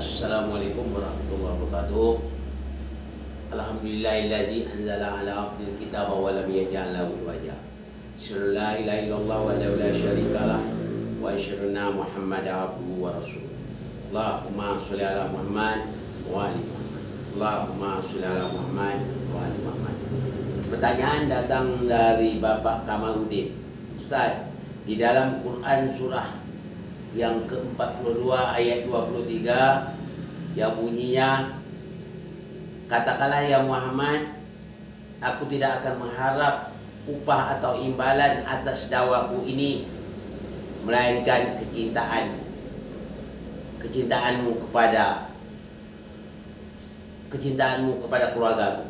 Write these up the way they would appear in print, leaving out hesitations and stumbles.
Assalamualaikum warahmatullahi wabarakatuh. Alhamdulillahillazi anzala ala abdil kitaba wa lam yaj'al lahu iwaja. Asyhadu la ilaha illallah wa la syarikalah wa asyhadu anna Muhammadan abduhu wa rasuluh. Allahumma sholli ala Muhammad wa ali Muhammad. Allahumma sholli ala Muhammad wa ali Muhammad. Pertanyaan datang dari Bapak Kamarudin. Ustaz, di dalam Quran surah yang ke-42 ayat 23 yang bunyinya, katakanlah ya Muhammad, aku tidak akan mengharap upah atau imbalan atas dakwaku ini, melainkan kecintaanmu kepada keluargaku.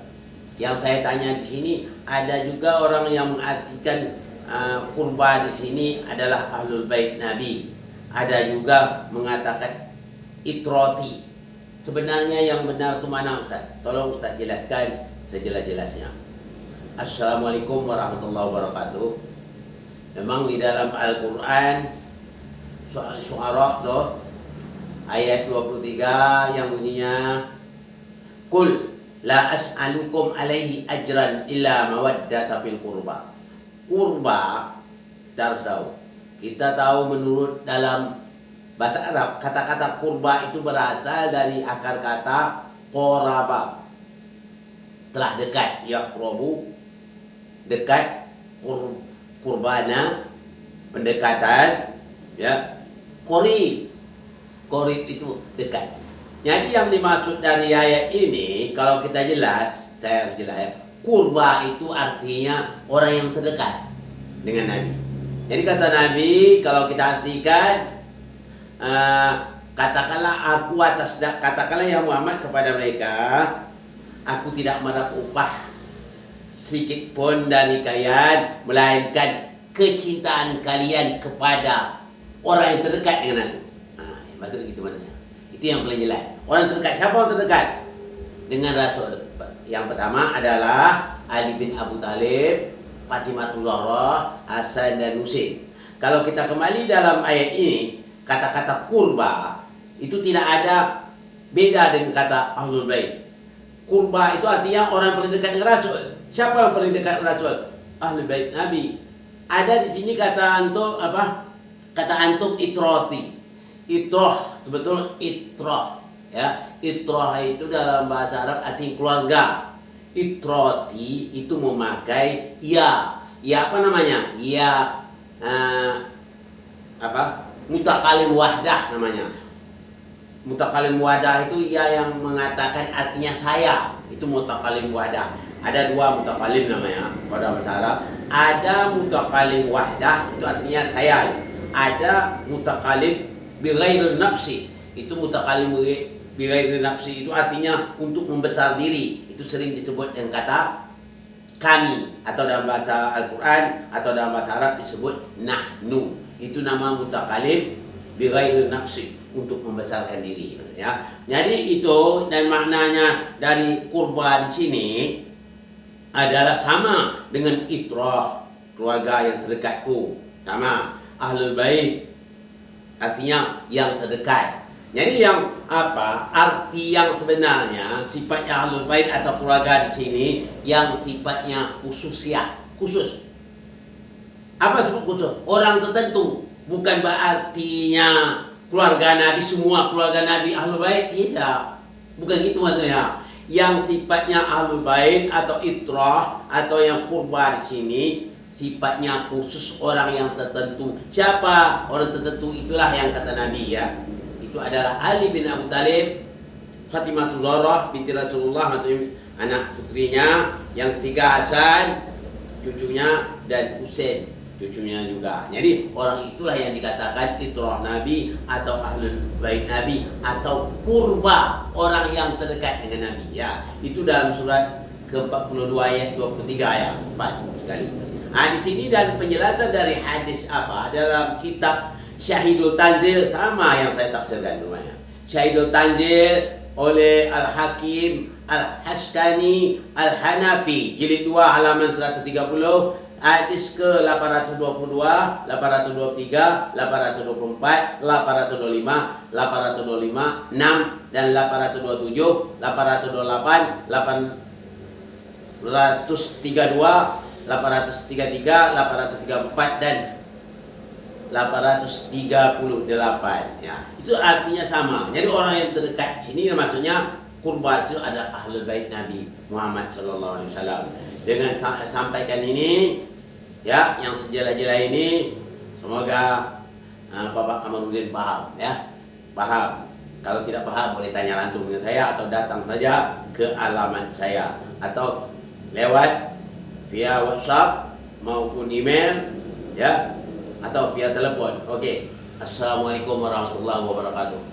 Yang saya tanya di sini, ada juga orang yang mengartikan kurba di sini adalah ahlul bait Nabi. Ada juga mengatakan itroti. Sebenarnya yang benar itu mana, Ustaz? Tolong Ustaz jelaskan sejelas-jelasnya. Assalamualaikum warahmatullahi wabarakatuh. Memang di dalam Al-Quran Syu'ara tuh ayat 23 yang bunyinya, Qul la as'alukum alaihi ajran illa mawaddata fil qurba. Kurba, kita harus tahu. Kita tahu menurut dalam bahasa Arab, kata-kata kurba itu berasal dari akar kata qoraba. Telah dekat, yaqrabu, dekat, kurbana, pendekatan, ya. Qorib itu dekat. Jadi yang dimaksud dari ayat ini, kalau kita jelas, saya jelas ya, kurba itu artinya orang yang terdekat dengan Nabi. Jadi kata Nabi, kalau kita artikan, katakanlah ya Muhammad kepada mereka, aku tidak mengharap upah sedikit pun dari kalian, melainkan kecintaan kalian kepada orang yang terdekat dengan aku. Betul gitu maksudnya. Itu yang paling jelas. Orang terdekat, siapa orang terdekat? Dengan Rasul. Yang pertama adalah Ali bin Abu Talib, Fatimatul Zahra, Hasan dan Husain. Kalau kita kembali dalam ayat ini, kata-kata kurba itu tidak ada beda dengan kata ahlul bait. Kurba itu artinya orang paling dekat dengan Rasul. Siapa yang paling dekat dengan Rasul? Ahlul bait Nabi. Ada di sini kata antum apa? Kata antum itroti. Itroh, sebetulnya itroh, ya. Itroh itu dalam bahasa Arab artinya keluarga. Itroti itu memakai ya apa namanya? Ya mutakalim wahdah namanya. Mutakalim wahdah itu ya yang mengatakan artinya saya. Itu mutakalim wahdah. Ada dua mutakalim namanya pada bahasa Arab. Ada mutakalim wahdah, itu artinya saya. Ada mutakalim bighairil nafsi. Itu mutakalim bighairil nafsi itu artinya untuk membesar diri. Itu sering disebut dengan kata kami, atau dalam bahasa Al-Quran atau dalam bahasa Arab disebut nahnu. Itu nama mutakalim bighairil nafsi, untuk membesarkan diri, ya. Jadi itu, dan maknanya dari kurba di sini adalah sama dengan itrah, keluarga yang terdekatku, sama. Ahlul bait artinya yang terdekat. Jadi yang arti yang sebenarnya sifatnya ahlul bait atau keluarga di sini yang sifatnya khusus. Apa sebut khusus? Orang tertentu. Bukan berartinya keluarga Nabi, semua keluarga Nabi ahlul bait, tidak. Bukan gitu maksudnya. Yang sifatnya ahlul bait atau itrah atau yang kurba di sini sifatnya khusus orang yang tertentu. Siapa orang tertentu? Itulah yang kata Nabi, ya. Itu adalah Ali bin Abu Talib, Fatimatul Zahra binti Rasulullah, anak putrinya. Yang ketiga Hasan, cucunya, dan Husain, cucunya juga. Jadi orang itulah yang dikatakan itrah Nabi atau ahlul bait Nabi atau kurba, orang yang terdekat dengan Nabi, ya. Itu dalam surat ke-42 ayat 23 ya, 4 sekali. Di sini dan penjelasan dari hadis dalam kitab Syahidul Tanzil, sama yang saya tafsirkan namanya. Syahidul Tanzil oleh Al-Hakim Al-Haskani Al-Hanafi, jilid 2 halaman 130. hadis ke 822, 823, 824, 825, 825, 6 dan 827, 828, 832, 833, 834 dan 838 ya. Itu artinya sama. Jadi orang yang terdekat sini maksudnya kurban itu adalah ahlul bait Nabi Muhammad sallallahu alaihi wasallam. Dengan sampaikan ini ya, yang sejela-jela ini, semoga Bapak Kamarudin paham ya. Paham. Kalau tidak paham boleh tanya langsung dengan saya atau datang saja ke alamat saya atau lewat via WhatsApp maupun email ya, atau via telepon. Oke. Assalamualaikum warahmatullahi wabarakatuh.